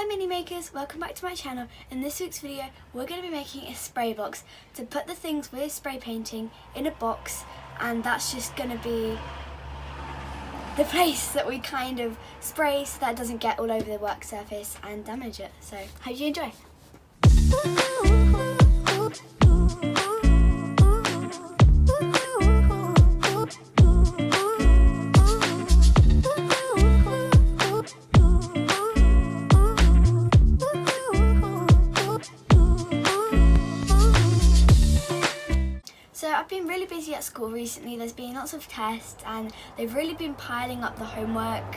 Hi Mini Makers, welcome back to my channel. In this week's video we're going to be making a spray box to put the things we're spray painting in a box, and that's just going to be the place that we kind of spray so that it doesn't get all over the work surface and damage it. So hope you enjoy. So I've been really busy at school recently. There's been lots of tests and they've really been piling up the homework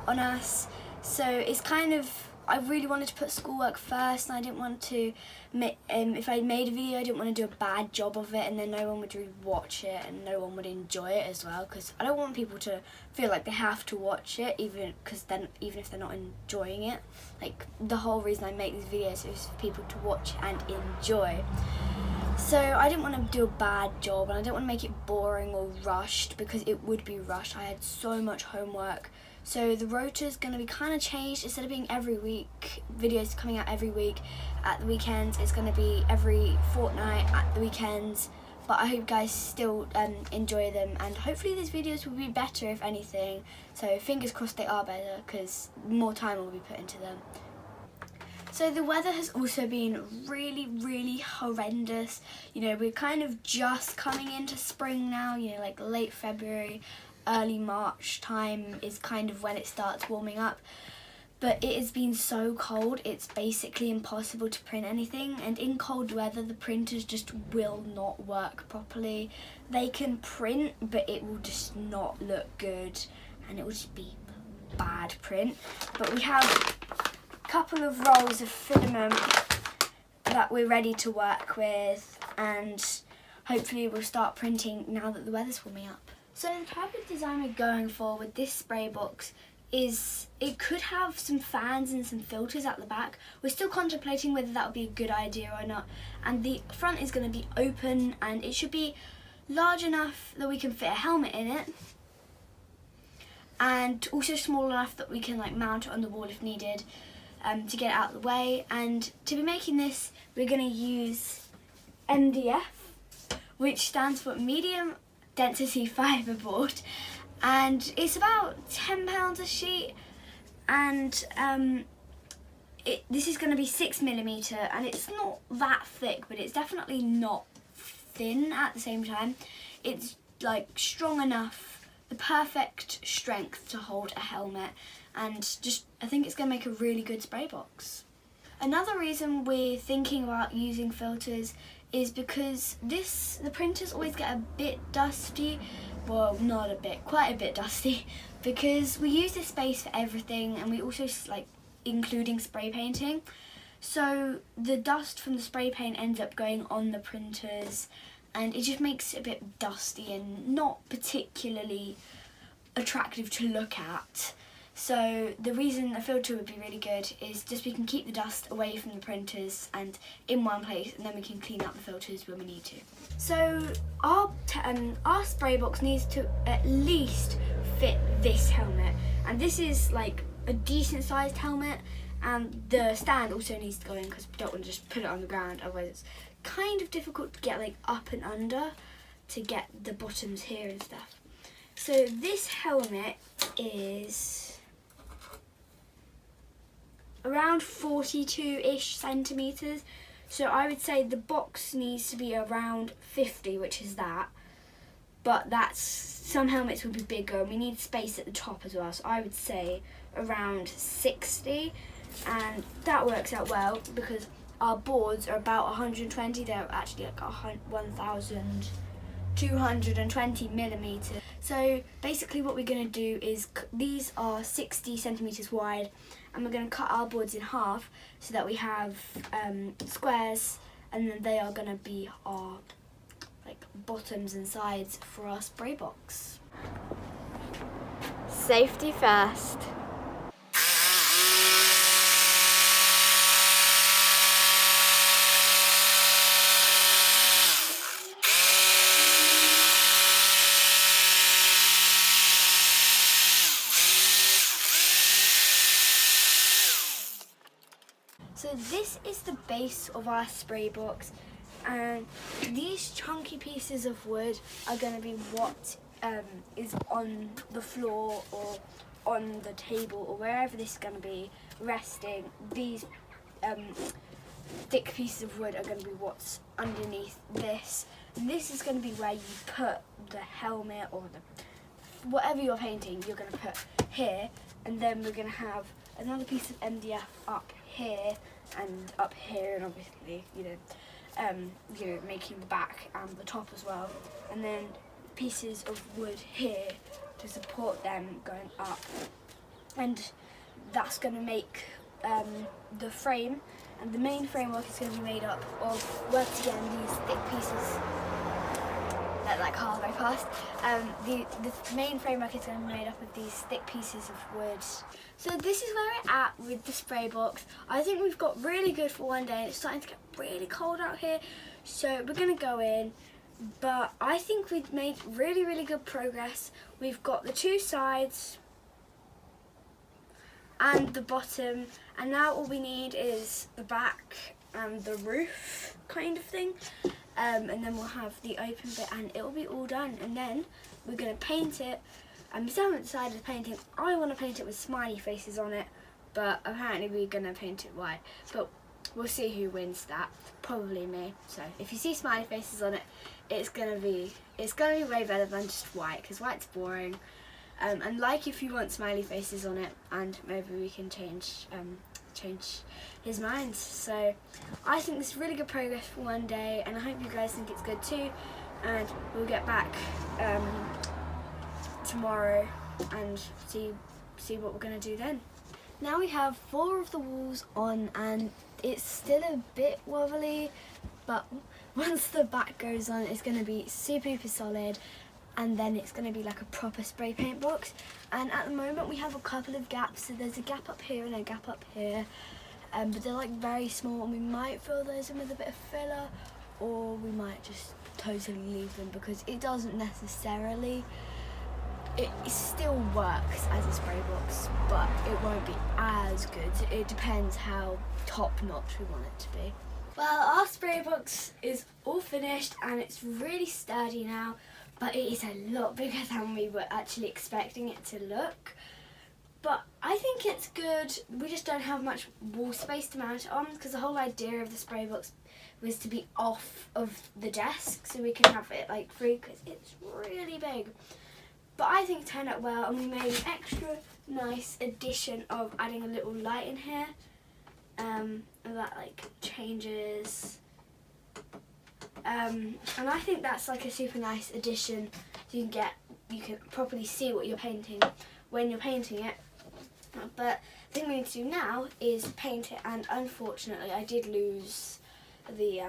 on us. So it's kind of, I really wanted to put schoolwork first, and I didn't want to, if I made a video, I didn't want to do a bad job of it and then no one would really watch it and no one would enjoy it as well, because I don't want people to feel like they have to watch it even if they're not enjoying it. Like, the whole reason I make these videos is for people to watch and enjoy. So I didn't want to do a bad job, and I didn't want to make it boring or rushed, because it would be rushed. I had so much homework. So the rota's going to be kind of changed. Instead of being every week, videos coming out every week at the weekends, it's going to be every fortnight at the weekends. But I hope you guys still enjoy them, and hopefully these videos will be better if anything. So fingers crossed they are better, because more time will be put into them. So the weather has also been really horrendous. You know, we're kind of just coming into spring now, you know, like late February, early March time is kind of when it starts warming up. But it has been so cold, it's basically impossible to print anything. And in cold weather, the printers just will not work properly. They can print, but it will just not look good, and it will just be bad print. But we have couple of rolls of filament that we're ready to work with, and hopefully we'll start printing now that the weather's warming up. So the type of design we're going for with this spray box is, it could have some fans and some filters at the back. We're still contemplating whether that would be a good idea or not, and the front is going to be open, and it should be large enough that we can fit a helmet in it, and also small enough that we can like mount it on the wall if needed. To get it out of the way. And to be making this, we're going to use MDF, which stands for medium density fiberboard, and it's about £10 a sheet, and this is going to be 6mm, and it's not that thick, but it's definitely not thin at the same time. It's like strong enough, the perfect strength to hold a helmet, and just I think it's going to make a really good spray box. Another reason we're thinking about using filters is because the printers always get a bit dusty. Well, not a bit, quite a bit dusty, because we use this space for everything, and we also like including spray painting. So the dust from the spray paint ends up going on the printers, and it just makes it a bit dusty and not particularly attractive to look at. So the reason a filter would be really good is just we can keep the dust away from the printers and in one place, and then we can clean up the filters when we need to. So our spray box needs to at least fit this helmet, and this is like a decent sized helmet, and the stand also needs to go in because we don't want to just put it on the ground, otherwise it's kind of difficult to get like up and under to get the bottoms here and stuff. So this helmet is around 42-ish centimetres, so I would say the box needs to be around 50, which is that, but some helmets will be bigger, and we need space at the top as well, so I would say around 60, and that works out well because our boards are about 120, they're actually like 1220mm. So basically what we're going to do is, these are 60 centimetres wide, and we're going to cut our boards in half so that we have squares, and then they are going to be our like bottoms and sides for our spray box. Safety first. So this is the base of our spray box, and these chunky pieces of wood are going to be what is on the floor or on the table or wherever this is going to be resting. These thick pieces of wood are going to be what's underneath this, and this is going to be where you put the helmet or the whatever you're painting. You're going to put here, and then we're going to have another piece of MDF up here and up here, and obviously making the back and the top as well, and then pieces of wood here to support them going up, and that's going to make the frame. And the main framework is going to be made up of, once again, these thick pieces. Let that car go past. The main framework is going to be made up of these thick pieces of wood. So this is where we're at with the spray box. I think we've got really good for one day, and it's starting to get really cold out here. So we're going to go in, but I think we've made really, really good progress. We've got the two sides and the bottom, and now all we need is the back and the roof kind of thing, and then we'll have the open bit and it will be all done. And then we're going to paint it, and we still haven't decided painting. I want to paint it with smiley faces on it, but apparently we're going to paint it white, but we'll see who wins that. Probably me. So if you see smiley faces on it, it's gonna be way better than just white, because white's boring. And like, if you want smiley faces on it, and maybe we can change his mind. So I think this is really good progress for one day, and I hope you guys think it's good too. And we'll get back tomorrow and see what we're gonna do then. Now we have 4 of the walls on, and it's still a bit wobbly, but once the back goes on, it's going to be super solid, and then it's going to be like a proper spray paint box. And at the moment we have a couple of gaps, so there's a gap up here and a gap up here, but they're like very small, and we might fill those in with a bit of filler, or we might just totally leave them, because it doesn't necessarily, it still works as a spray box, but it won't be as good. It depends how top notch we want it to be. Well, our spray box is all finished, and it's really sturdy now, but it is a lot bigger than we were actually expecting it to look. But I think it's good. We just don't have much wall space to mount it on, because the whole idea of the spray box was to be off of the desk, so we can have it like free, because it's really big. But I think it turned out well, and we made an extra nice addition of adding a little light in here, and that like changes, and I think that's like a super nice addition. So you can properly see what you're painting when you're painting it. But the thing we need to do now is paint it, and unfortunately I did lose the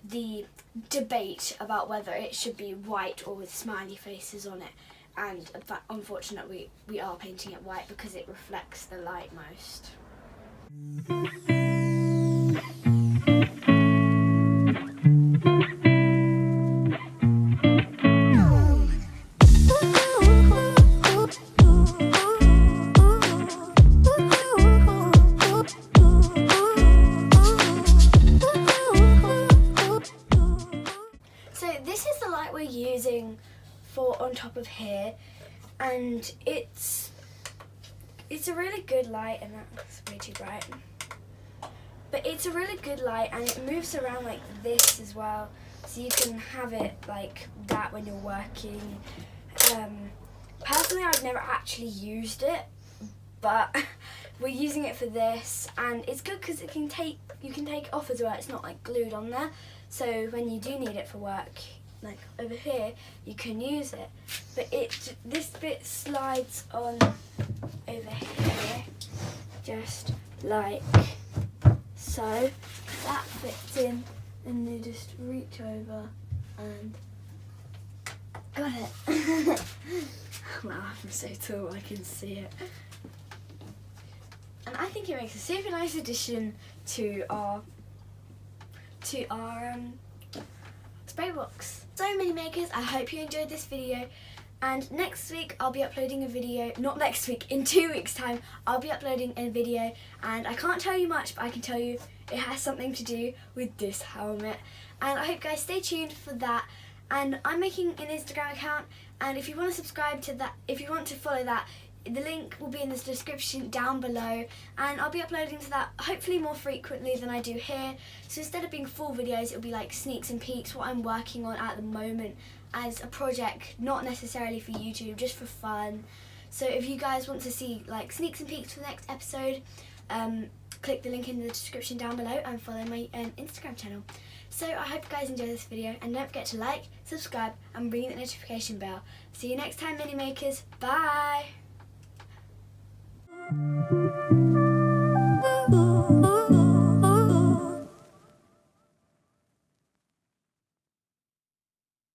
the debate about whether it should be white or with smiley faces on it, and unfortunately we are painting it white because it reflects the light most. Using for on top of here, and it's a really good light, and that's way too bright, but it's a really good light, and it moves around like this as well, so you can have it like that when you're working. Personally, I've never actually used it, but we're using it for this, and it's good because you can take it off as well. It's not like glued on there, so when you do need it for work, like over here, you can use it. But this bit slides on over here, just like so. That fits in, and you just reach over and got it. Wow, I'm so tall I can see it. And I think it makes a super nice addition to our spray box. So mini makers, I hope you enjoyed this video, And next week I'll be uploading a video, not next week, in 2 weeks time I'll be uploading a video, and I can't tell you much, but I can tell you it has something to do with this helmet. And I hope guys stay tuned for that. And I'm making an Instagram account, and if you want to subscribe to that, if you want to follow that, the link will be in the description down below, and I'll be uploading to that hopefully more frequently than I do here. So instead of being full videos, it'll be like sneaks and peeks, what I'm working on at the moment as a project, not necessarily for YouTube, just for fun. So if you guys want to see like sneaks and peeks for the next episode, click the link in the description down below and follow my Instagram channel. So I hope you guys enjoy this video, and don't forget to like, subscribe and ring the notification bell. See you next time, Mini Makers. Bye!